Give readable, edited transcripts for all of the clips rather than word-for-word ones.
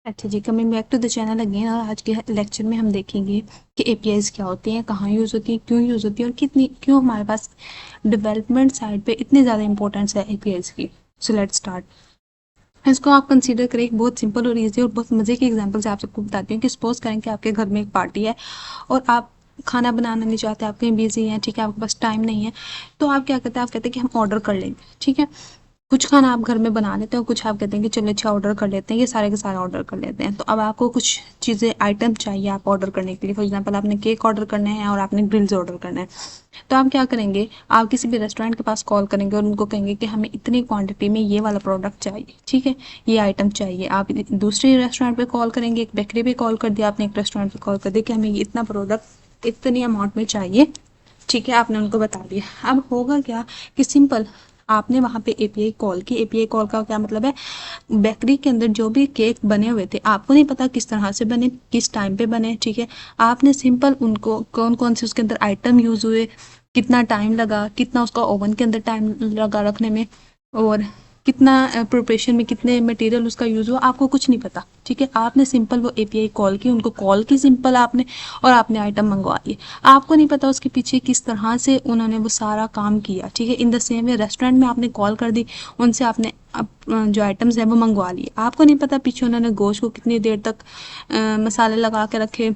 अच्छा जी, coming back to the channel again. और आज के लेक्चर में हम देखेंगे कि एपीआईज क्या होती हैं, कहाँ यूज़ होती हैं, क्यों यूज़ होती हैं और कितनी क्यों हमारे पास डेवलपमेंट साइड पे इतनी ज़्यादा इंपॉर्टेंस है एपीआईज की। So let's start. इसको आप कंसीडर करें एक बहुत सिंपल और ईजी और बहुत मज़े के एग्जांपल से आप सबको बताती हूँ कि सपोज करें कि आपके घर में एक पार्टी है और आप खाना बनाना नहीं चाहते, आप कहीं बिजी हैं, ठीक है, आपके पास टाइम नहीं है, तो आप क्या करते हैं, आप कहते हैं कि हम ऑर्डर कर लेंगे, ठीक है। कुछ खाना आप घर में बना लेते हो, कुछ आप कहते हैं कि चलो अच्छा ऑर्डर कर लेते हैं, ये सारे के सारे ऑर्डर कर लेते हैं। तो अब आपको कुछ चीज़ें आइटम चाहिए आप ऑर्डर करने के लिए। फॉर एग्जांपल आपने केक ऑर्डर करने हैं और आपने ग्रिल्स ऑर्डर करने हैं। तो आप क्या करेंगे, आप किसी भी रेस्टोरेंट के पास कॉल करेंगे और उनको कहेंगे कि हमें इतनी क्वांटिटी में ये वाला प्रोडक्ट चाहिए, ठीक है, ये आइटम चाहिए। आप दूसरे रेस्टोरेंट पे कॉल करेंगे, एक बेकरी पे कॉल कर दिया आपने, एक रेस्टोरेंट पे कॉल कर दिया कि हमें ये इतना प्रोडक्ट इतनी अमाउंट में चाहिए, ठीक है, आपने उनको बता दिया। अब होगा क्या कि सिंपल आपने वहाँ पे एपीआई कॉल की। एपीआई कॉल का क्या मतलब है, बेकरी के अंदर जो भी केक बने हुए थे, आपको नहीं पता किस तरह से बने, किस टाइम पे बने, ठीक है। आपने सिंपल उनको कौन कौन से उसके अंदर आइटम यूज़ हुए, कितना टाइम लगा, कितना उसका ओवन के अंदर टाइम लगा रखने में, और कितना प्रिपरेशन में कितने मटेरियल उसका यूज़ हुआ, आपको कुछ नहीं पता, ठीक है। आपने सिंपल वो एपीआई कॉल की, उनको कॉल की सिंपल आपने, और आपने आइटम मंगवा लिए। आपको नहीं पता उसके पीछे किस तरह से उन्होंने वो सारा काम किया, ठीक है। In the same way restaurant में आपने कॉल कर दी, उनसे आपने जो आइटम्स है वो मंगवा लिए। आपको नहीं पता पीछे उन्होंने गोश्त को कितनी देर तक मसाले लगा के रखे,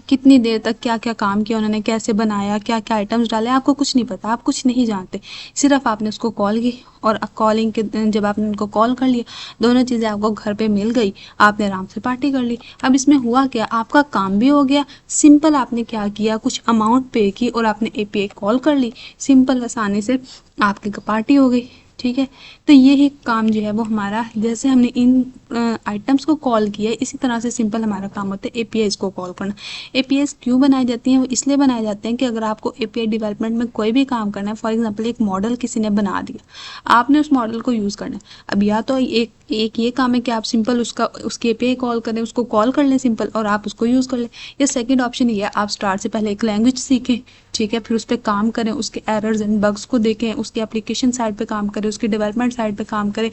कितनी देर तक क्या क्या काम किया उन्होंने, कैसे बनाया, क्या क्या आइटम्स डाले, आपको कुछ नहीं पता, आप कुछ नहीं जानते। सिर्फ आपने उसको कॉल की, और कॉलिंग के जब आपने उनको कॉल कर लिया, दोनों चीज़ें आपको घर पे मिल गई, आपने आराम से पार्टी कर ली। अब इसमें हुआ क्या, आपका काम भी हो गया। सिंपल आपने क्या किया, कुछ अमाउंट पे की और आपने एपीआई कॉल कर ली, सिंपल आसानी से आपकी पार्टी हो गई, ठीक है। तो ये ही काम जो है वो हमारा, जैसे हमने इन आइटम्स को कॉल किया है, इसी तरह से सिंपल हमारा काम होता है एपीआईज को कॉल करना। एपीआईज क्यों बनाई जाती हैं, वो इसलिए बनाए जाते हैं कि अगर आपको एपीआई डेवलपमेंट में कोई भी काम करना है, फॉर एग्जांपल एक मॉडल किसी ने बना दिया, आपने उस मॉडल को यूज़ करना है। अब या तो एक ये काम है कि आप सिंपल उसकी एपीआई कॉल करें, उसको कॉल कर लें सिंपल, और आप उसको यूज़ कर लें। या सेकंड ऑप्शन ये है, आप स्टार्ट से पहले एक लैंग्वेज सीखें, ठीक है, फिर उस पर काम करें, उसके एरर्स एंड बग्स को देखें, उसके एप्लीकेशन साइड पे काम करें, उसकी डेवलपमेंट साइड पे काम करें।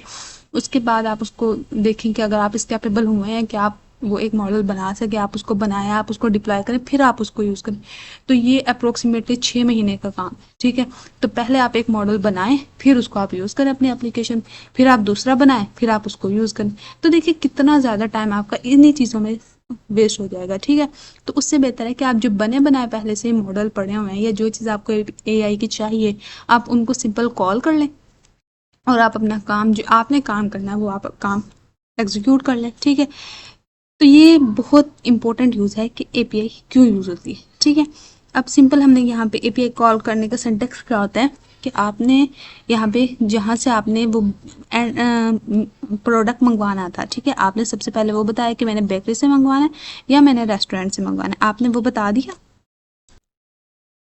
उसके बाद आप उसको देखें कि अगर आप इस कैपेबल हुए हैं कि आप वो एक मॉडल बना सके, आप उसको बनाएं, आप उसको डिप्लॉय करें, फिर आप उसको यूज़ करें। तो ये अप्रोक्सीमेटली 6 महीने का काम, ठीक है। तो पहले आप एक मॉडल बनाएं, फिर उसको आप यूज़ करें अपनी एप्लीकेशन, फिर आप दूसरा बनाएं, फिर आप उसको यूज़ करें। तो देखिए कितना ज़्यादा टाइम आपका इन्हीं चीज़ों में वेस्ट हो जाएगा, ठीक है। तो उससे बेहतर है कि आप जो बने बनाए पहले से मॉडल पड़े हुए हैं, या जो चीज़ आपको एआई की चाहिए, आप उनको सिंपल कॉल कर लें, और आप अपना काम जो आपने काम करना है वो आप काम एग्जीक्यूट कर लें, ठीक है। तो ये बहुत इंपॉर्टेंट यूज़ है कि एपीआई क्यों यूज़ होती है, ठीक है। अब सिंपल हमने यहाँ पे एपीआई कॉल करने का सिंटेक्स क्या होता है कि आपने यहाँ पे जहाँ से आपने वो प्रोडक्ट मंगवाना था, ठीक है, आपने सबसे पहले वो बताया कि मैंने बेकरी से मंगवाना है या मैंने रेस्टोरेंट से मंगवाना है, आपने वो बता दिया।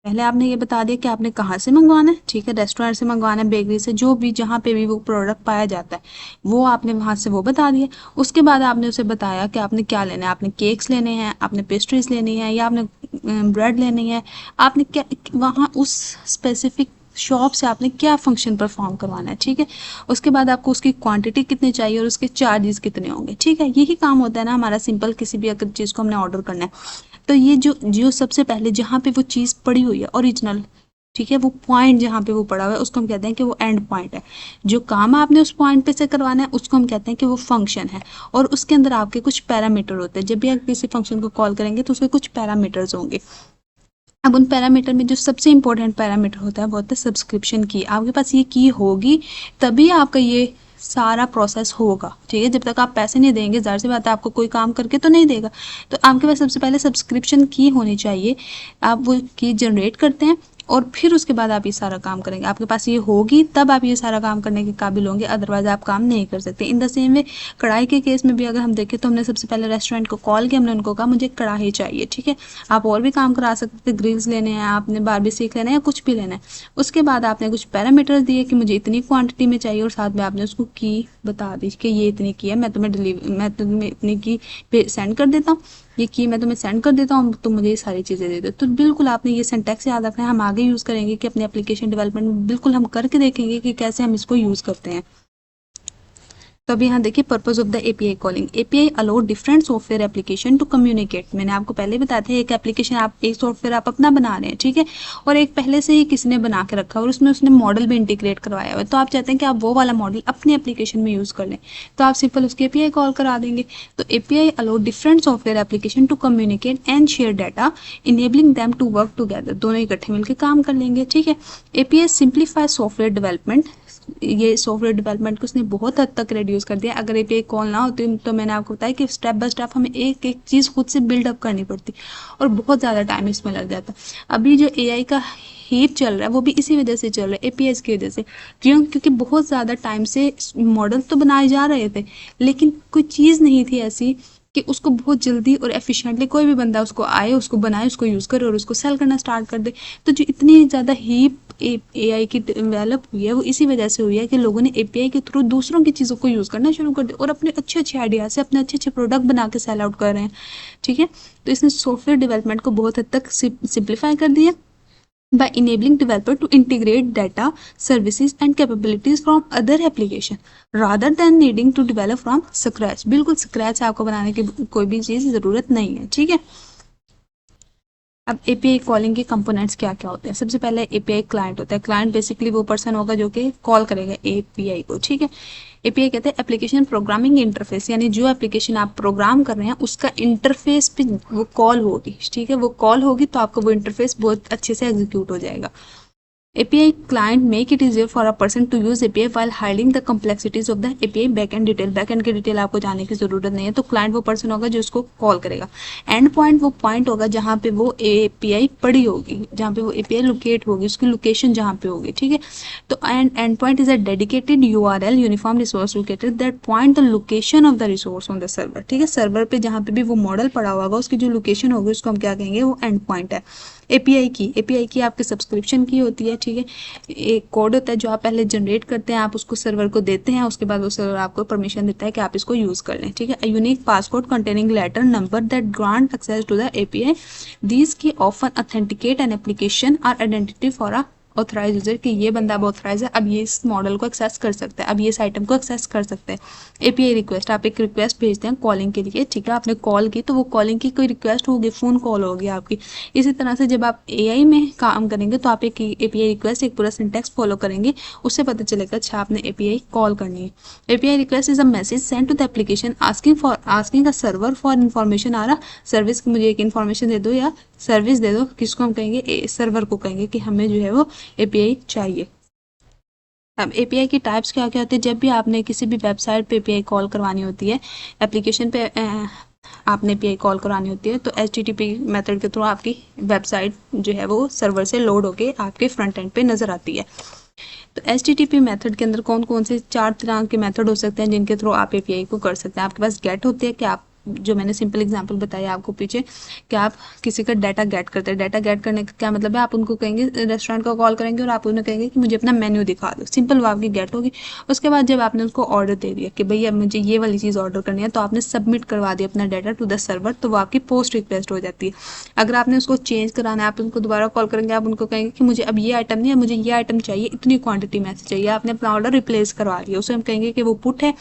पहले आपने ये बता दिया कि आपने कहाँ से मंगवाना है, ठीक है, रेस्टोरेंट से मंगवाना है, बेकरी से, जो भी जहाँ पे भी वो प्रोडक्ट पाया जाता है वो आपने वहाँ से वो बता दिया। उसके बाद आपने उसे बताया कि आपने क्या लेना है, आपने केक्स लेने हैं, आपने पेस्ट्रीज लेनी है, या आपने ब्रेड लेनी है, आपने क्या वहाँ उस स्पेसिफिक शॉप से आपने क्या फंक्शन परफॉर्म करवाना है, ठीक है। उसके बाद आपको उसकी क्वांटिटी कितनी चाहिए और उसके चार्जेस कितने होंगे, ठीक है। यही काम होता है ना हमारा सिंपल, किसी भी अगर चीज़ को हमने ऑर्डर करना है। तो ये जो जो सबसे पहले जहाँ पे वो चीज़ पड़ी हुई है ओरिजिनल, ठीक है, वो पॉइंट जहाँ पे वो पड़ा हुआ है उसको हम कहते हैं कि वो एंड पॉइंट है। जो काम आपने उस पॉइंट पे से करवाना है उसको हम कहते हैं कि वो फंक्शन है, और उसके अंदर आपके कुछ पैरामीटर होते हैं। जब भी आप किसी फंक्शन को कॉल करेंगे तो उसके कुछ पैरामीटर्स होंगे। अब उन पैरामीटर में जो सबसे इंपॉर्टेंट पैरामीटर होता है वो होता है सब्सक्रिप्शन की। आपके पास ये की होगी तभी आपका ये सारा प्रोसेस होगा, ठीक है। जब तक आप पैसे नहीं देंगे, ज़ाहिर सी बात है आपको कोई काम करके तो नहीं देगा। तो आपके पास सबसे पहले सब्सक्रिप्शन की होनी चाहिए। आप वो की जनरेट करते हैं और फिर उसके बाद आप ये सारा काम करेंगे। आपके पास ये होगी तब आप ये सारा काम करने के काबिल होंगे, अदरवाइज आप काम नहीं कर सकते। इन द सेम वे कढ़ाई के केस में भी अगर हम देखें तो हमने सबसे पहले रेस्टोरेंट को कॉल किया, हमने उनको कहा मुझे कढ़ाई चाहिए, ठीक है। आप और भी काम करा सकते थे, ग्रिल्स लेने हैं, आपने बारबी सीख लेना है या कुछ भी लेना है। उसके बाद आपने कुछ पैरामीटर्स दिए कि मुझे इतनी क्वांटिटी में चाहिए, और साथ में आपने उसको की बता दी कि ये इतनी की है, मैं तुम्हें इतनी की सेंड कर देता हूँ, ये की मैं तुम्हें सेंड कर देता हूँ, तुम मुझे ये सारी चीज़ें दे दो। तो बिल्कुल आपने ये सिंटैक्स याद रखना है। हम आगे यूज़ करेंगे कि अपने एप्लीकेशन डेवलपमेंट में बिल्कुल हम करके देखेंगे कि कैसे हम इसको यूज़ करते हैं। तो अब यहाँ देखिए purpose of the API calling. API allow different software application to communicate. मैंने आपको पहले बताया था एक एप्लीकेशन आप एक सॉफ्टवेयर आप अपना बना रहे हैं, ठीक है, और एक पहले से ही किसी ने बना के रखा और उसमें उसने मॉडल भी इंटीग्रेट करवाया हुआ है, तो आप चाहते हैं कि आप वो वाला मॉडल अपनी एप्लीकेशन में यूज़ कर लें, तो आप सिंपल उसकी एपीआई कॉल करा देंगे। तो API allow different software application to communicate and share data enabling them to work together. दोनों इकट्ठे मिलकर काम कर लेंगे, ठीक है। API simplify software development. ये सॉफ्टवेयर डेवलपमेंट को उसने बहुत हद तक रिड्यूस कर दिया। अगर एपीआई कॉल ना होती तो मैंने आपको बताया कि स्टेप बाय स्टेप हमें एक एक चीज़ खुद से बिल्डअप करनी पड़ती और बहुत ज़्यादा टाइम इसमें लग जाता। अभी जो एआई का हीप चल रहा है वो भी इसी वजह से चल रहा है, एपीआई की वजह से। क्यों? क्योंकि बहुत ज़्यादा टाइम से मॉडल तो बनाए जा रहे थे लेकिन कोई चीज़ नहीं थी ऐसी कि उसको बहुत जल्दी और एफिशिएंटली कोई भी बंदा उसको आए, उसको बनाए, उसको यूज़ करे और उसको सेल करना स्टार्ट कर दे। तो जो इतनी ज़्यादा हीप एआई की डेवलप हुई है वो इसी वजह से हुई है कि लोगों ने एपीआई के थ्रू दूसरों की चीज़ों को यूज़ करना शुरू कर दिया और अपने अच्छे अच्छे आइडिया से अपने अच्छे अच्छे प्रोडक्ट बना के सेल आउट कर रहे हैं, ठीक है। तो इसने सॉफ्टवेयर डेवलपमेंट को बहुत हद तक सिंप्लीफाई कर दिया by enabling developer to integrate data, services and capabilities from other application rather than needing to develop from scratch। बिल्कुल स्क्रैच आपको बनाने की कोई भी चीज़ ज़रूरत नहीं है, ठीक है। अब एपीआई कॉलिंग के कंपोनेंट्स क्या क्या होते हैं। सबसे पहले एपीआई क्लाइंट होता है। क्लाइंट बेसिकली वो पर्सन होगा जो कि कॉल करेगा एपीआई को, ठीक है। एपीआई कहते हैं एप्लीकेशन प्रोग्रामिंग इंटरफेस, यानी जो एप्लीकेशन आप प्रोग्राम कर रहे हैं उसका इंटरफेस पे वो कॉल होगी, ठीक है। वो कॉल होगी तो आपका वो इंटरफेस बहुत अच्छे से एग्जीक्यूट हो जाएगा। API client make it easier for a person to use API while hiding the complexities of the API backend detail। backend की डिटेल आपको जानने की ज़रूरत नहीं है। तो क्लाइंट वो पर्सन होगा जो उसको कॉल करेगा। एंड पॉइंट वो पॉइंट होगा जहाँ पे वो API पड़ी होगी, जहाँ पे वो API लोकेट होगी, उसकी लोकेशन जहाँ पे होगी, ठीक है। तो and point is a dedicated URL uniform resource located that point the location of the resource on the server, ठीक है। सर्वर पे जहाँ पे भी वो मॉडल पड़ा होगा उसकी जो लोकेशन होगी उसको हम क्या कहेंगे, वो एंड पॉइंट है। एपीआई की आपके सब्सक्रिप्शन की होती है, ठीक है। एक कोड होता है जो आप पहले जनरेट करते हैं, आप उसको सर्वर को देते हैं, उसके बाद वो सर्वर आपको परमिशन देता है कि आप इसको यूज़ कर लें, ठीक है। Unique passcode containing letter number that grant access to the API these key often authenticate an application or identity for a authorize user, कि ये बंदा अब ऑथराइज है, अब ये इस मॉडल को एक्सेस कर सकता है, अब ये इस आइटम को एक्सेस कर सकते हैं। एपीआई रिक्वेस्ट, आप एक रिक्वेस्ट भेजते हैं कॉलिंग के लिए, ठीक है। आपने कॉल की तो वो कॉलिंग की कोई रिक्वेस्ट होगी, फ़ोन कॉल होगी आपकी। इसी तरह से जब आप एआई में काम करेंगे तो आप एक एपीआई रिक्वेस्ट एक पूरा सिंटेक्स फॉलो करेंगे, उससे पता चलेगा अच्छा आपने एपीआई कॉल करनी है। API request is a message send to the application asking a server for information आ रहा सर्विस की, मुझे एक इन्फॉर्मेशन दे दो या सर्विस दे दो। किसको हम कहेंगे, सर्वर को कहेंगे कि हमें जो है वो एपीआई चाहिए। अब एपीआई की टाइप्स क्या क्या होती है। जब भी आपने किसी भी वेबसाइट पे एपीआई कॉल करवानी होती है, एप्लीकेशन पे आपने एपीआई कॉल करवानी होती है, तो HTTP मेथड के थ्रू आपकी वेबसाइट जो है वो सर्वर से लोड होके आपके फ्रंट एंड पे नज़र आती है। तो HTTP मेथड के अंदर कौन कौन से 4 तरह के मेथड हो सकते हैं जिनके थ्रू आप एपीआई को कर सकते हैं। आपके पास गेट होती है कि आप, जो मैंने सिंपल एग्जांपल बताया आपको पीछे, कि आप किसी का डाटा गेट करते हैं। डाटा गेट करने का क्या मतलब है, आप उनको कहेंगे, रेस्टोरेंट को कॉल करेंगे और आप उन्हें कहेंगे कि मुझे अपना मेन्यू दिखा दो, सिंपल वो आपकी गेट होगी। उसके बाद जब आपने उसको ऑर्डर दे दिया कि भैया मुझे ये वाली चीज़ ऑर्डर करनी है, तो आपने सबमिट करवा दिया अपना डाटा टू द सर्वर, तो वो आपकी पोस्ट रिक्वेस्ट हो जाती है। अगर आपने उसको चेंज कराना है, आप उनको दोबारा कॉल करेंगे, आप उनको कहेंगे कि मुझे अब ये आइटम नहीं है, मुझे ये आइटम चाहिए, इतनी क्वांटिटी में से चाहिए, आपने अपना ऑर्डर रिप्लेस करवा लिया, उसे हम कहेंगे कि वो पुट है,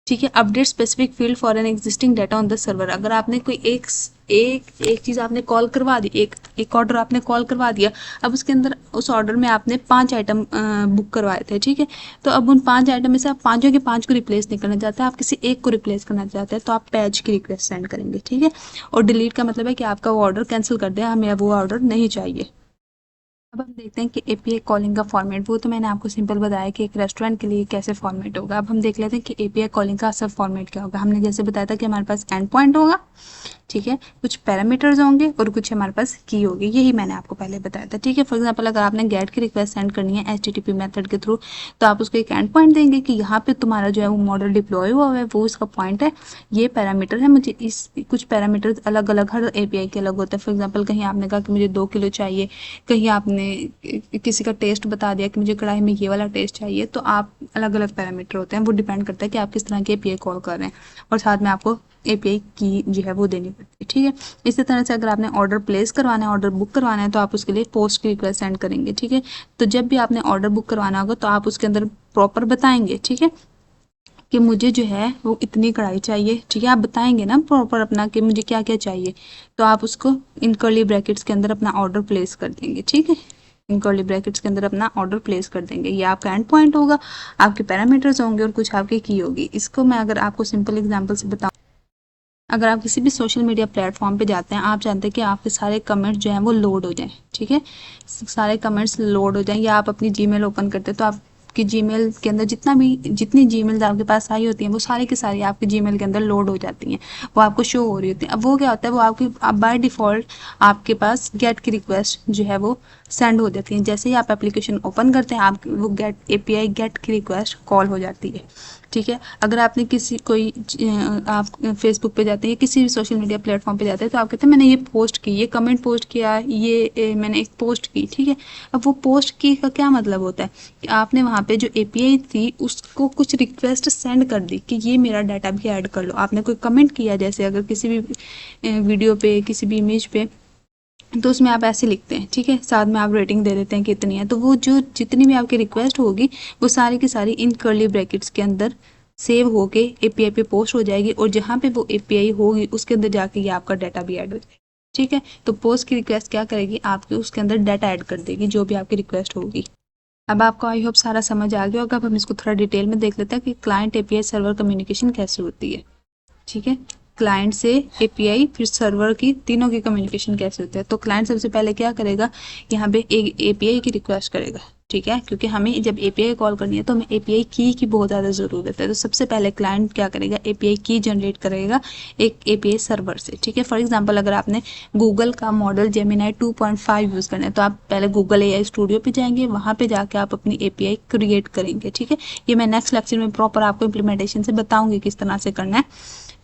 ठीक है। Update specific field for an existing data on the server. अगर आपने कोई एक एक चीज़ आपने कॉल करवा दी, एक ऑर्डर आपने कॉल करवा दिया, अब उसके अंदर उस ऑर्डर में आपने 5 आइटम बुक करवाए थे, ठीक है। तो अब उन 5 आइटम में से आप 5 के 5 को रिप्लेस नहीं करना चाहते, आप किसी एक को रिप्लेस करना चाहते हैं, तो आप पैच की रिक्वेस्ट सेंड करेंगे, ठीक है। और डिलीट का मतलब है कि आपका वो ऑर्डर कैंसिल कर दिया, हमें वो ऑर्डर नहीं चाहिए। अब हम देखते हैं कि एपीआई कॉलिंग का फॉर्मेट, वो तो मैंने आपको सिंपल बताया कि एक रेस्टोरेंट के लिए कैसे फॉर्मेट होगा। अब हम देख लेते हैं कि एपीआई कॉलिंग का असल फॉर्मेट क्या होगा। हमने जैसे बताया था कि हमारे पास एंड पॉइंट होगा, ठीक है, कुछ पैरामीटर्स होंगे और कुछ हमारे पास की होगी, यही मैंने आपको पहले बताया था, ठीक है। फॉर एग्जांपल अगर आपने गेट की रिक्वेस्ट सेंड करनी है HTTP मेथड के थ्रू, तो आप उसको एक एंड पॉइंट देंगे कि यहाँ पे तुम्हारा जो है वो मॉडल डिप्लॉय हुआ है, वो इसका पॉइंट है, ये पैरामीटर है, मुझे इस कुछ पैरामीटर्स अलग अलग हर एपीआई के अलग होते हैं। फॉर एग्जाम्पल कहीं आपने कहा कि मुझे 2 किलो चाहिए, कहीं आपने किसी का टेस्ट बता दिया कि मुझे कढ़ाई में ये वाला टेस्ट चाहिए, तो आप अलग अलग पैरामीटर होते हैं, वो डिपेंड करता है कि आप किस तरह की एपीआई कॉल कर रहे हैं, और साथ में आपको एपीआई की जो है वो देनी पड़ती है, ठीक है। इसी तरह से अगर आपने ऑर्डर प्लेस करवाना है, ऑर्डर बुक करवाना है, तो आप उसके लिए पोस्ट की रिक्वेस्ट सेंड करेंगे, ठीक है। तो जब भी आपने ऑर्डर बुक करवाना होगा तो आप उसके अंदर प्रॉपर बताएंगे, ठीक है। कि मुझे जो है वो इतनी कढ़ाई चाहिए, ठीक है, आप बताएंगे ना प्रॉपर अपना कि मुझे क्या क्या चाहिए, तो आप उसको इन कर्ली ब्रैकेट्स के अंदर अपना ऑर्डर प्लेस कर देंगे, ठीक है, इन कर्ली ब्रैकेट्स के अंदर अपना ऑर्डर प्लेस कर देंगे। ये आपका एंड पॉइंट होगा, आपके पैरामीटर्स होंगे और कुछ आपकी की होगी। इसको मैं अगर आपको सिंपल एग्जांपल से बताऊं, अगर आप किसी भी सोशल मीडिया प्लेटफॉर्म पे जाते हैं, आप जानते हैं कि आपके सारे कमेंट्स जो हैं वो लोड हो जाएं, ठीक है, सारे कमेंट्स लोड हो जाएं, या आप अपनी जीमेल ओपन करते हैं तो आपकी जीमेल के अंदर जितनी जीमेल्स आपके पास आई होती हैं वो सारी की सारी आपके जीमेल के अंदर लोड हो जाती हैं, वो आपको शो हो रही होती हैं। अब वो क्या होता है, वो आपकी बाय डिफ़ॉल्ट आपके पास गेट की रिक्वेस्ट जो है वो सेंड हो जाती है। जैसे ही आप एप्लीकेशन ओपन करते हैं, आप वो गेट एपीआई गेट की रिक्वेस्ट कॉल हो जाती है, ठीक है। अगर आपने किसी कोई आप फेसबुक पे जाते हैं, किसी भी सोशल मीडिया प्लेटफॉर्म पे जाते हैं, तो आप कहते हैं मैंने ये पोस्ट की, ये कमेंट पोस्ट किया, ये मैंने एक पोस्ट की, ठीक है। अब वो पोस्ट की का क्या मतलब होता है कि आपने वहाँ पे जो एपीआई थी उसको कुछ रिक्वेस्ट सेंड कर दी कि ये मेरा डाटा भी ऐड कर लो। आपने कोई कमेंट किया, जैसे अगर किसी भी वीडियो पे, किसी भी इमेज पे, तो उसमें आप ऐसे लिखते हैं, ठीक है, साथ में आप रेटिंग दे देते हैं कितनी है, तो वो जो जितनी भी आपकी रिक्वेस्ट होगी वो सारी की सारी इन कर्ली ब्रैकेट्स के अंदर सेव होके एपीआई पे पोस्ट हो जाएगी, और जहाँ पे वो एपीआई होगी उसके अंदर जाके ये आपका डाटा भी ऐड हो जाएगा, ठीक है। तो पोस्ट की रिक्वेस्ट क्या करेगी, आपके उसके अंदर डाटा ऐड कर देगी जो भी आपकी रिक्वेस्ट होगी। अब आपको आई होप सारा समझ आ गया होगा। अब हम इसको थोड़ा डिटेल में देख लेते हैं कि क्लाइंट एपीआई सर्वर कम्युनिकेशन कैसे होती है, ठीक है। क्लाइंट से एपीआई फिर सर्वर की, तीनों की कम्युनिकेशन कैसे होता है। तो क्लाइंट सबसे पहले क्या करेगा, यहाँ पे एक एपीआई की रिक्वेस्ट करेगा, ठीक है, क्योंकि हमें जब एपीआई कॉल करनी है तो हमें एपीआई की बहुत ज़्यादा ज़रूरत है। तो सबसे पहले क्लाइंट क्या करेगा, एपीआई की जनरेट करेगा एक एपीआई सर्वर से, ठीक है। फॉर एग्जांपल अगर आपने गूगल का मॉडल जेमिनाई 2.5 यूज़ करना है, तो आप पहले गूगल एआई स्टूडियो पे जाएंगे, वहाँ पे जाके आप अपनी एपीआई क्रिएट करेंगे, ठीक है। ये मैं नेक्स्ट लेक्चर में प्रॉपर आपको इम्प्लीमेंटेशन से बताऊंगी किस तरह से करना है।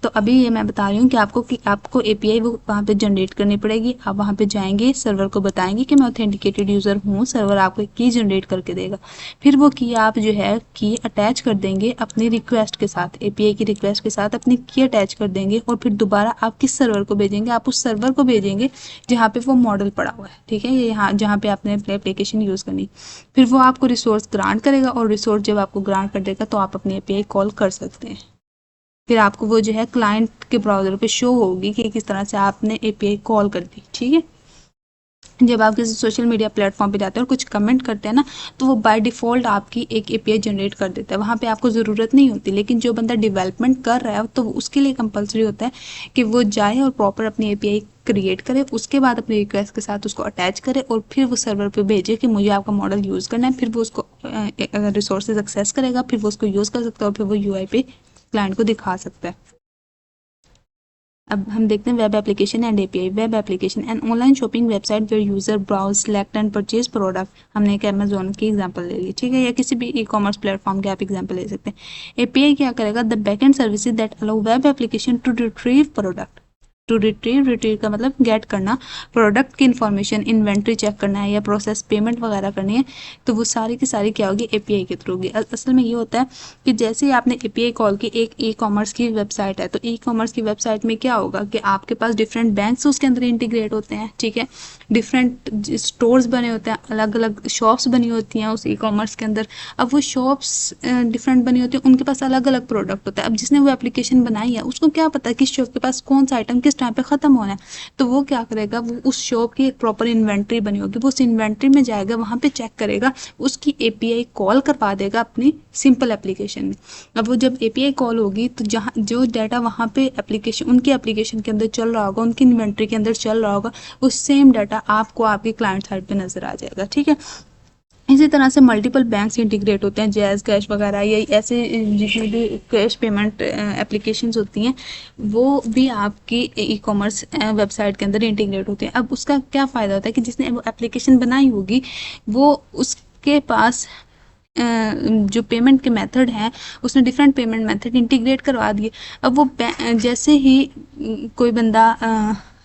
तो अभी ये मैं बता रही हूँ कि आपको एपीआई वो वहाँ पे जनरेट करनी पड़ेगी। आप वहाँ पे जाएंगे, सर्वर को बताएंगे कि मैं ऑथेंटिकेटेड यूज़र हूँ, सर्वर आपको की जनरेट करके देगा। फिर वो की आप जो है की अटैच कर देंगे अपनी रिक्वेस्ट के साथ, एपीआई की रिक्वेस्ट के साथ अपनी की अटैच कर देंगे, और फिर दोबारा आप किस सर्वर को भेजेंगे, आप उस सर्वर को भेजेंगे जहाँ पे वो मॉडल पड़ा हुआ है, ठीक है, ये यहाँ जहाँ पे आपने अपनी एप्लीकेशन यूज़ करनी। फिर वो आपको रिसोर्स ग्रांट करेगा, और रिसोर्स जब आपको ग्रांट कर देगा तो आप अपनी एपीआई कॉल कर सकते हैं। फिर आपको वो जो है क्लाइंट के ब्राउज़र पे शो होगी कि किस तरह से आपने एपीआई कॉल कर दी, ठीक है। जब आप किसी सोशल मीडिया प्लेटफॉर्म पे जाते हैं और कुछ कमेंट करते हैं ना, तो वो बाय डिफ़ॉल्ट आपकी एक एपीआई जनरेट कर देता है, वहाँ पे आपको ज़रूरत नहीं होती। लेकिन जो बंदा डेवलपमेंट कर रहा है तो उसके लिए कंपलसरी होता है कि वो जाए और प्रॉपर अपनी एपीआई क्रिएट करे, उसके बाद अपनी रिक्वेस्ट के साथ उसको अटैच करे, और फिर वो सर्वर पे भेजे कि मुझे आपका मॉडल यूज़ करना है। फिर वो उसको रिसोर्सेज एक्सेस करेगा, फिर वो उसको यूज़ कर सकता है, और फिर वो यूआई पे क्लाइंट को दिखा सकता है। अब हम देखते हैं web application and API. Web application and online shopping website where user browse select and purchase product. हमने एक अमेजोन की एग्जांपल ले ली, ठीक है, या किसी भी ई कॉमर्स प्लेटफॉर्म के आप एग्जांपल ले सकते हैं। एपीआई क्या करेगा, the backend services that allow web application to retrieve product. To retrieve का मतलब गेट करना, प्रोडक्ट की इन्फॉर्मेशन, इन्वेंट्री चेक करना है या प्रोसेस पेमेंट वगैरह करनी है, तो वो सारी की सारी क्या होगी, एपीआई के थ्रू होगी। असल में ये होता है कि जैसे ही आपने एपीआई कॉल की, एक ई कॉमर्स की वेबसाइट है, तो ई कॉमर्स की वेबसाइट में क्या होगा कि आपके पास डिफरेंट बैंक्स उसके अंदर इंटीग्रेट होते हैं, ठीक है, डिफरेंट स्टोर्स बने होते हैं, अलग अलग शॉप्स बनी होती हैं उस ई कॉमर्स के अंदर। अब वो शॉप्स डिफरेंट बनी होती हैं, उनके पास अलग अलग प्रोडक्ट होता है। अब जिसने वो एप्लीकेशन बनाई है उसको क्या पता किस शॉप के पास कौन सा आइटम किस टाइम पे ख़त्म होना है, तो वो क्या करेगा, वो उस शॉप की एक प्रॉपर इन्वेंट्री बनी होगी, वो उस इन्वेंट्री में जाएगा, वहाँ पे चेक करेगा, उसकी एपीआई कॉल करवा देगा अपनी सिंपल एप्लीकेशन में। अब वो जब एपीआई कॉल होगी तो जहाँ जो डाटा वहाँ पे एप्लीकेशन, उनकी एप्लीकेशन के अंदर चल रहा होगा, उनकी इन्वेंट्री के अंदर चल रहा होगा, वो सेम डाटा आपको आपके क्लाइंट साइड पे नजर आ जाएगा, ठीक है। इसी तरह से मल्टीपल बैंक्स इंटीग्रेट होते हैं, जैज़ कैश वगैरह, या ऐसे जितनी भी कैश पेमेंट एप्लीकेशंस होती हैं वो भी आपकी ई कॉमर्स वेबसाइट के अंदर इंटीग्रेट होती हैं। अब उसका क्या फ़ायदा होता है कि जिसने वो एप्लीकेशन बनाई होगी वो उसके पास जो पेमेंट के मेथड हैं उसने डिफरेंट पेमेंट मेथड इंटीग्रेट करवा दिए। अब वो जैसे ही कोई बंदा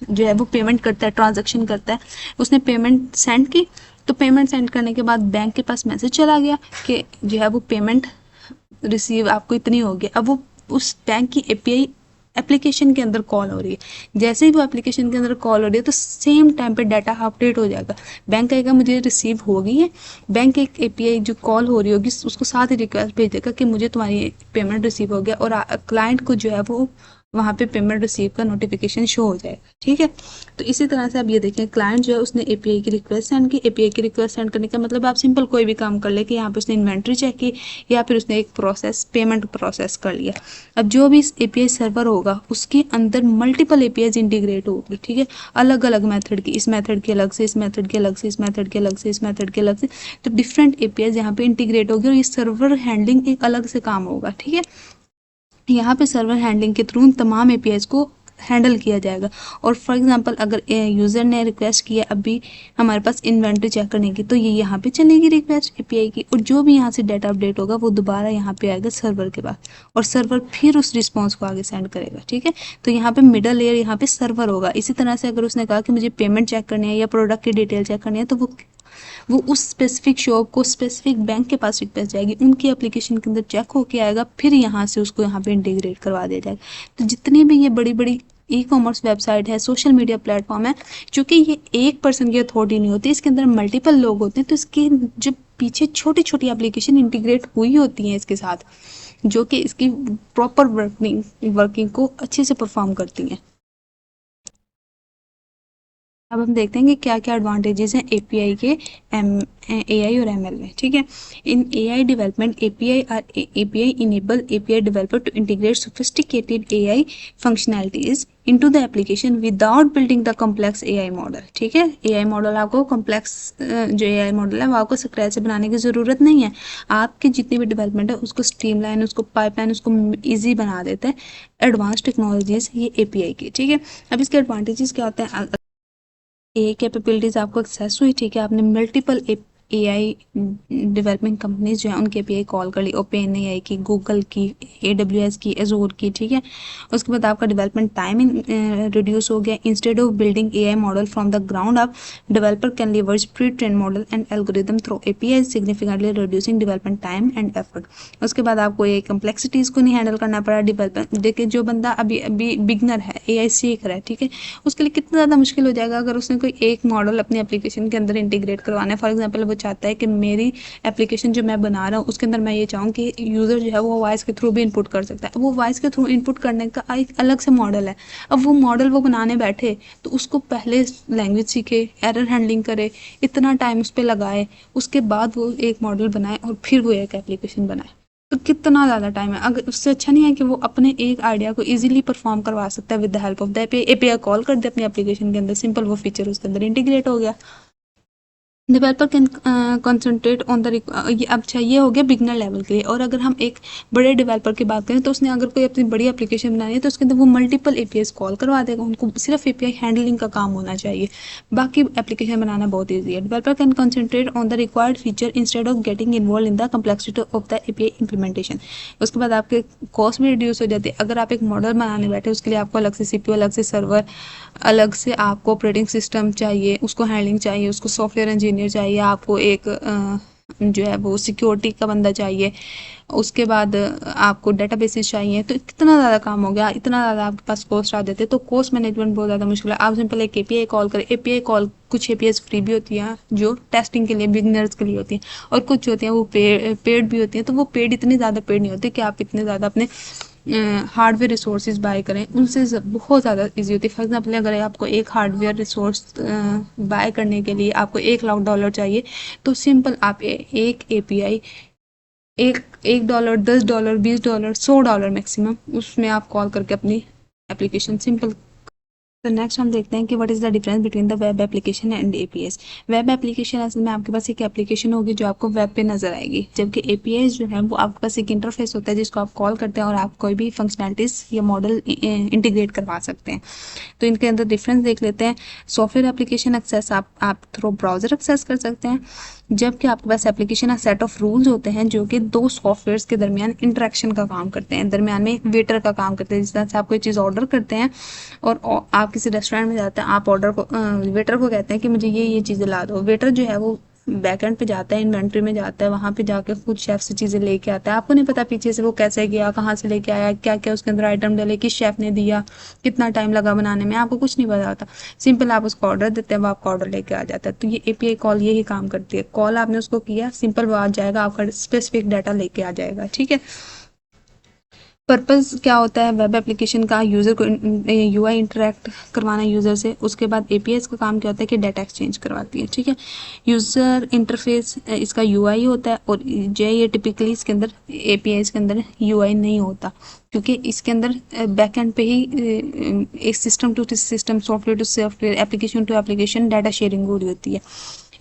जो है वो पेमेंट करता है, ट्रांजैक्शन करता है, उसने पेमेंट सेंड की, तो पेमेंट सेंड करने के बाद बैंक के पास मैसेज चला गया कि जो है वो पेमेंट रिसीव आपको इतनी होगी। अब वो उस बैंक की एपीआई एप्लीकेशन के अंदर कॉल हो रही है, जैसे ही वो एप्लीकेशन के अंदर कॉल हो रही है तो सेम टाइम पे डाटा अपडेट हो जाएगा। बैंक कहेगा मुझे रिसीव हो गई है, बैंक एक एपीआई जो कॉल हो रही होगी उसको साथ ही रिक्वेस्ट भेज देगा कि मुझे तुम्हारी पेमेंट रिसीव हो गया, और क्लाइंट को जो है वो वहाँ पे पेमेंट रिसीव का नोटिफिकेशन शो हो जाएगा। ठीक है, तो इसी तरह से आप ये देखें, क्लाइंट जो है उसने एपीआई की रिक्वेस्ट सेंड की, एपीआई की रिक्वेस्ट सेंड करने का मतलब आप सिंपल कोई भी काम कर ले कि यहाँ पे उसने इन्वेंट्री चेक की या फिर उसने एक प्रोसेस पेमेंट प्रोसेस कर लिया। अब जो भी एपीआई सर्वर होगा उसके अंदर मल्टीपल एपीआई इंटीग्रेट होगी। ठीक है, अलग अलग मेथड की, इस मेथड की अलग से, इस मेथड की अलग से, इस मेथड की अलग से, इस मेथड की अलग से, तो डिफरेंट एपीआई यहाँ पे इंटीग्रेट होगी और ये सर्वर हैंडलिंग एक अलग से काम होगा। ठीक है, यहाँ पे सर्वर हैंडलिंग के थ्रू तमाम एपीआईज को हैंडल किया जाएगा। और फॉर एग्जांपल अगर यूज़र ने रिक्वेस्ट किया अभी हमारे पास इन्वेंट्री चेक करने की, तो ये यहाँ पे चलेगी रिक्वेस्ट एपीआई की, और जो भी यहाँ से डाटा अपडेट होगा वो दोबारा यहाँ पे आएगा सर्वर के पास, और सर्वर फिर उस रिस्पॉन्स को आगे सेंड करेगा। ठीक है, तो यहाँ पे मिडल लेयर यहाँ पे सर्वर होगा। इसी तरह से अगर उसने कहा कि मुझे पेमेंट चेक करनी है या प्रोडक्ट की डिटेल चेक करनी है, तो वो उस स्पेसिफिक शॉप को स्पेसिफिक बैंक के पास रिक्वेस्ट जाएगी, उनकी एप्लीकेशन के अंदर चेक होके आएगा, फिर यहाँ से उसको यहाँ पे इंटीग्रेट करवा दिया जाएगा। तो जितनी भी ये बड़ी बड़ी ई कॉमर्स वेबसाइट है, सोशल मीडिया प्लेटफॉर्म है, क्योंकि ये एक पर्सन की अथॉरिटी नहीं होती, इसके अंदर मल्टीपल लोग होते हैं, तो इसके जब पीछे छोटी छोटी एप्लीकेशन इंटीग्रेट हुई होती हैं इसके साथ, जो कि इसकी प्रॉपर वर्किंग को अच्छे से परफॉर्म करती हैं। अब हम देखते हैं कि क्या क्या एडवांटेजेस हैं एपीआई के एआई और एमएल में। ठीक है, in AI development API enable API developer to integrate sophisticated AI functionalities into the application without building the complex AI model. ठीक है, एआई मॉडल आपको कॉम्प्लेक्स जो एआई मॉडल है वो आपको स्क्रैच से बनाने की ज़रूरत नहीं है, आपकी जितनी भी डेवलपमेंट है उसको स्ट्रीमलाइन, उसको पाइपलाइन, उसको ईजी बना देता है एडवांस टेक्नोलॉजीज ये एपीआई की। ठीक है, अब इसके एडवांटेजेस क्या होते हैं, ए कैपेबिलिटीज़ आपको एक्सेस हुई। ठीक है, आपने मल्टीपल एआई डेवलपमेंट कंपनीज जो है उनके एपीआई कॉल कर ली, ओपन एआई की, गूगल की, एडब्ल्यूएस की, एजोर की। ठीक है, उसके बाद आपका डेवलपमेंट टाइम रिड्यूस हो गया। Instead of building AI model from the ground up, developer can leverage pre train model and algorithm through API, significantly reducing development time and effort. उसके बाद आपको ये कम्प्लेक्सिटीज़ को नहीं हैंडल करना पड़ा। डेवलपर देखिए, जो बंदा अभी अभी बिगनर है, एआई सीख रहा है, ठीक है, उसके लिए कितना ज़्यादा मुश्किल हो जाएगा अगर उसने कोई एक मॉडल अपनी एप्लीकेशन के अंदर इंटीग्रेट करवाना है। फॉर एग्जांपल वो चाहता है कि मेरी एप्लीकेशन जो मैं बना रहा हूँ उसके अंदर मैं ये चाहूँ कि यूज़र जो है वो वॉइस के थ्रू भी इनपुट कर सकता है। वो वॉइस के थ्रू इनपुट करने का एक अलग से मॉडल है। अब वो मॉडल वो बनाने बैठे तो उसको पहले लैंग्वेज सीखे, एरर हैंडलिंग करे, इतना टाइम उस पर लगाए, उसके बाद वो एक मॉडल बनाए और फिर वो एक एप्लीकेशन बनाए, तो कितना ज़्यादा टाइम है। अगर उससे अच्छा नहीं है कि वो अपने एक आइडिया को इजीली परफॉर्म करवा सकता है with the help of the API call कर दे अपनी एप्लीकेशन के अंदर, सिंपल वो फीचर उसके अंदर इंटीग्रेट हो गया। Developer can concentrate on the अच्छा ये हो गया बिगनर लेवल के लिए। और अगर हम एक बड़े डेवलपर की बात करें तो उसने अगर कोई अपनी बड़ी एप्लीकेशन बनानी है तो उसके अंदर वो मल्टीपल एपीआई कॉल करवा देगा, उनको सिर्फ एपीआई हैंडलिंग का काम होना चाहिए, बाकी एप्लीकेशन बनाना बहुत ईजी है। Developer can concentrate on the required feature instead of getting involve in the complexity of the API implementation. उसके बाद आपके कॉस्ट भी रिड्यूस हो जाती है। अगर आप एक मॉडल बनाने बैठे उसके लिए आपको अलग से सीपीयू, अलग से सर्वर, अलग से आपको ऑपरेटिंग सिस्टम चाहिए, उसको हैंडलिंग चाहिए, उसको सॉफ्टवेयर इंजीनियर चाहिए, आपको एक जो है वो सिक्योरिटी का बंदा चाहिए, उसके बाद आपको डेटाबेसेस चाहिए, तो कितना ज़्यादा काम हो गया, इतना ज़्यादा आपके पास कॉस्ट आ जाते हैं। तो कॉस्ट मैनेजमेंट बहुत ज़्यादा मुश्किल है। आप सिंपल एक एपीआई कॉल करें, एपीआई कॉल कुछ एपीआई फ्री भी होती हैं जो टेस्टिंग के लिए बिगनर्स के लिए होती हैं, और कुछ होती हैं वो पेड भी होती हैं। तो वो पेड इतनी ज़्यादा पेड नहीं होती कि आप इतने ज़्यादा अपने हार्डवेयर रिसोर्सेज बाय करें, उनसे बहुत ज़्यादा इजी होती है। फॉर एग्जांपल अगर आपको एक हार्डवेयर रिसोर्स बाय करने के लिए आपको $1,00,000 चाहिए, तो सिंपल आप एक एपीआई $1, $10, $20, $100 मैक्सिमम, उसमें आप कॉल करके अपनी एप्लीकेशन सिंपल। तो नेक्स्ट हम देखते हैं कि what is the difference between the web application and APIs. Web application असल में आपके पास एक एप्लीकेशन होगी जो आपको वेब पे नजर आएगी, जबकि एपीआईज जो है वो आपके पास एक इंटरफेस होता है जिसको आप कॉल करते हैं और आप कोई भी फंक्शनैलिटीज़ या मॉडल इंटीग्रेट करवा सकते हैं। तो इनके अंदर डिफरेंस देख लेते हैं। सॉफ्टवेयर एप्लीकेशन एक्सेस आप थ्रू ब्राउजर एक्सेस कर सकते हैं, जबकि आपके पास एप्लीकेशन सेट ऑफ रूल्स होते हैं जो कि दो सॉफ्टवेयर्स के दरमियान इंटरेक्शन का काम करते हैं, दरमियान में वेटर का काम करते हैं। जिस तरह से आप कोई चीज़ ऑर्डर करते हैं और आप किसी रेस्टोरेंट में जाते हैं, आप ऑर्डर को वेटर को कहते हैं कि मुझे ये चीज़ें ला दो, वेटर जो है वो बैकएंड पे जाता है, इन्वेंट्री में जाता है, वहाँ पे जाके खुद शेफ से चीज़ें लेके आता है। आपको नहीं पता पीछे से वो कैसे गया, कहाँ से लेके आया, क्या क्या उसके अंदर आइटम डाले, किस शेफ ने दिया, कितना टाइम लगा बनाने में, आपको कुछ नहीं पता होता। सिंपल आप उसको ऑर्डर देते हैं, वो आपका ऑर्डर लेके आ जाता है। तो ये एपीआई कॉल यही काम करती है। कॉल आपने उसको किया, सिंपल वो आ जाएगा, आपका स्पेसिफिक डाटा लेके आ जाएगा। ठीक है। पर्पस क्या होता है वेब एप्लीकेशन का? यूज़र को यूआई इंटरेक्ट करवाना यूज़र से। उसके बाद एपीआई का काम क्या होता है कि डाटा एक्सचेंज करवाती है। ठीक है। यूज़र इंटरफेस इसका यूआई होता है, और ये टिपिकली इसके अंदर एपीआई के अंदर यूआई नहीं होता, क्योंकि इसके अंदर बैकएंड पे ही एक system to system, software to software, application to application data sharing हो रही होती है।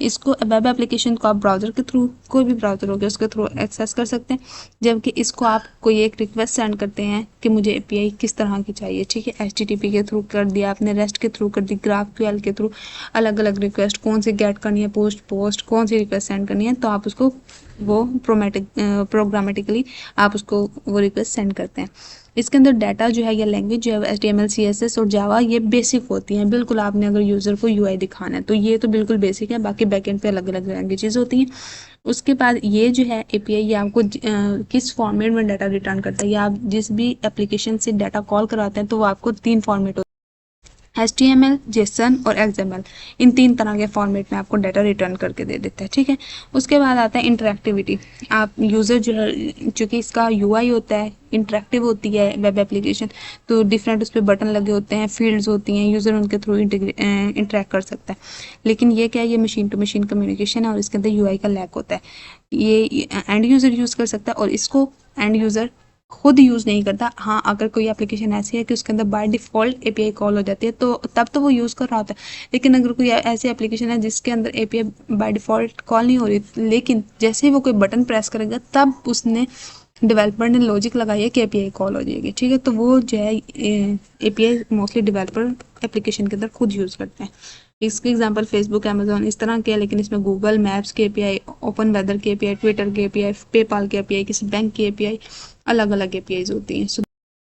इसको वेब एप्लीकेशन को आप ब्राउज़र के थ्रू, कोई भी ब्राउज़र हो गया उसके थ्रू एक्सेस कर सकते हैं, जबकि इसको आप कोई एक रिक्वेस्ट सेंड करते हैं कि मुझे एपीआई किस तरह की चाहिए। ठीक है। एचटीटीपी के थ्रू कर दिया आपने, रेस्ट के थ्रू कर दी, ग्राफक्यूएल के थ्रू, अलग अलग रिक्वेस्ट कौन सी गेट करनी है, पोस्ट कौन सी रिक्वेस्ट सेंड करनी है, तो आप उसको वो प्रोग्रामेटिकली आप उसको वो रिक्वेस्ट सेंड करते हैं। इसके अंदर डाटा जो है या लैंग्वेज जो है HTML CSS और जावा, ये बेसिक होती हैं बिल्कुल। आपने अगर यूज़र को यूआई दिखाना है तो ये तो बिल्कुल बेसिक है, बाकी बैकएंड पे अलग अलग लैंग्वेजेस होती हैं। उसके बाद ये जो है एपीआई, ये आपको किस फॉर्मेट में डाटा रिटर्न करता है, या आप जिस भी एप्लीकेशन से डाटा कॉल कराते हैं तो वो आपको 3 फॉर्मेट HTML, JSON और XML, इन 3 तरह के फॉर्मेट में आपको डाटा रिटर्न करके दे देता है। ठीक है। उसके बाद आता है इंटरेक्टिविटी। आप यूज़र जो है, चूँकि इसका यूआई होता है, इंटरेक्टिव होती है वेब एप्लीकेशन, तो डिफरेंट उस पर बटन लगे होते हैं, फील्ड्स होती हैं, यूज़र उनके थ्रू इंटरेक्ट कर सकता है। लेकिन ये क्या है, ये मशीन टू मशीन कम्युनिकेशन है और इसके अंदर यूआई का लैक होता है। ये एंड यूज़र यूज़ कर सकता है और इसको एंड यूज़र खुद यूज़ नहीं करता। हाँ, अगर कोई एप्लीकेशन ऐसी है कि उसके अंदर बाय डिफ़ॉल्ट एपीआई कॉल हो जाती है तो तब तो वो यूज़ कर रहा होता है। लेकिन अगर कोई ऐसी एप्लीकेशन है जिसके अंदर एपीआई बाय डिफ़ॉल्ट कॉल नहीं हो रही, लेकिन जैसे ही वो कोई बटन प्रेस करेगा तब उसने डेवलपर ने लॉजिक लगाई है कि एपीआई कॉल हो जाएगी। ठीक है। तो वो जो है एपीआई मोस्टली डेवलपर एप्लीकेशन के अंदर खुद यूज़ करते हैं। इसके एग्जांपल फेसबुक, अमेजोन इस तरह के है, लेकिन इसमें गूगल मैप्स के एपीआई, ओपन वेदर के एपीआई, ट्विटर के एपीआई, पेपाल के एपीआई, किसी बैंक की एपीआई, अलग अलग एपीआईज होती हैं।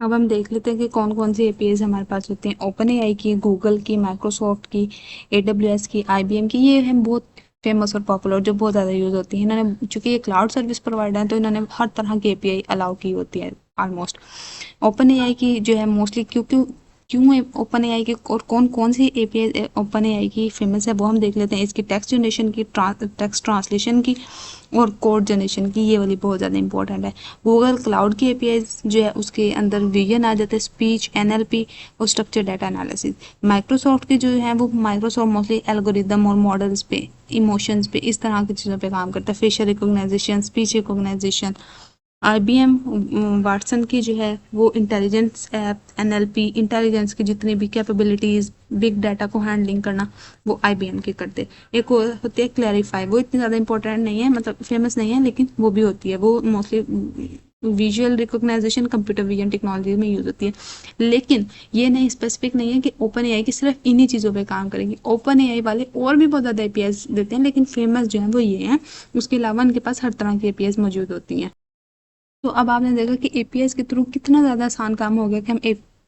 अब हम देख लेते हैं कि कौन कौन सी एपीआईज हमारे पास होती हैं। ओपन एआई की, गूगल की, माइक्रोसॉफ्ट की, AWS की, IBM की, ये हैं बहुत फेमस और पॉपुलर, जो बहुत ज़्यादा यूज़ होती है। इन्होंने चूँकि ये क्लाउड सर्विस प्रोवाइडर हैं तो इन्होंने हर तरह की एपीआई अलाउ की होती है ऑलमोस्ट। ओपन एआई की जो है मोस्टली क्यों ओपन एआई की और कौन कौन सी एपीआई ओपन एआई की फेमस है वो हम देख लेते हैं। इसकी टेक्स्ट जनरेशन की, टेक्स्ट ट्रांसलेशन की और कोड जनरेशन की, ये वाली बहुत ज़्यादा इंपॉर्टेंट है। गूगल क्लाउड की एपीआई जो है उसके अंदर विजन आ जाता है, स्पीच, NLP और स्ट्रक्चर डाटा एनालिसिस। माइक्रोसॉफ्ट की जो है वो माइक्रोसॉफ्ट मोस्टली एल्गोरिदम और मॉडल्स पे, इमोशंस पे, इस तरह की चीज़ों पे काम करता है। Facial recognization, speech recognization. IBM Watson की जो है वो इंटेलिजेंस ऐप, NLP, इंटेलिजेंस की जितनी भी कैपेबिलिटीज़, बिग डाटा को हैंडलिंग करना, वो IBM की करते। एक और होती है क्लैरिफाई, वो इतनी ज़्यादा इंपॉर्टेंट नहीं है, मतलब फेमस नहीं है, लेकिन वो भी होती है। वो mostly visual recognization, computer vision technology में यूज़ होती है। लेकिन ये नहीं, स्पेसिफिक नहीं है कि ओपन एआई की सिर्फ इन्हीं चीज़ों पे काम करेगी। ओपन एआई वाले और भी बहुत ज़्यादा एपीआईज देते हैं, लेकिन फेमस जो है वो ये हैं। उसके अलावा उनके पास हर तरह की एपीआईज मौजूद होती हैं। तो अब आपने देखा कि एपीआईज के थ्रू कितना ज़्यादा आसान काम हो गया कि हम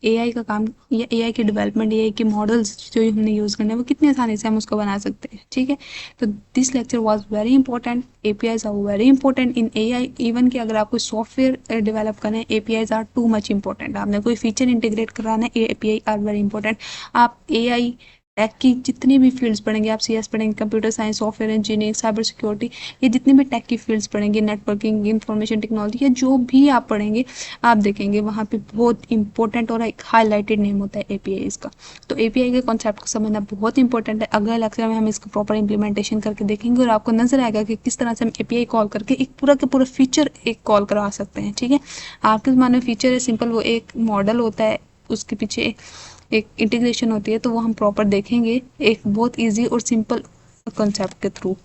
एआई का काम या एआई की डेवलपमेंट, एआई के मॉडल्स जो हमने यूज़ करने हैं वो कितनी आसानी से हम उसको बना सकते हैं। ठीक है। तो this lecture was very important. APIs are very important in AI. Even कि अगर आप कोई सॉफ्टवेयर डेवलप करें, APIs are too much important. आपने कोई फीचर इंटीग्रेट कराना है, एपीआई आर वेरी इंपॉर्टेंट। आप एआई टेक की जितनी भी फील्ड्स पढ़ेंगे, आप CS पढ़ेंगे, computer science, software engineering, cyber security, ये जितनी भी टेक की फील्ड्स पढ़ेंगे, नेटवर्किंग, इंफॉर्मेशन टेक्नोलॉजी, या जो भी आप पढ़ेंगे, आप देखेंगे वहाँ पे बहुत इंपॉर्टेंट और एक हाईलाइटेड नेम होता है एपीआई का। तो एपीआई के कॉन्सेप्ट को समझना बहुत इंपॉर्टेंट है। अगले लेक्चर में हम इसका प्रॉपर इंप्लीमेंटेशन करके देखेंगे और आपको नजर आएगा कि किस तरह से हम एपीआई कॉल करके एक पूरा के पूरा फीचर एक कॉल करा सकते हैं। ठीक है। आपके ज़माने में फीचर है सिंपल, वो एक मॉडल होता है, उसके पीछे एक इंटीग्रेशन होती है, तो वो हम प्रॉपर देखेंगे एक बहुत इजी और सिंपल कॉन्सेप्ट के थ्रू।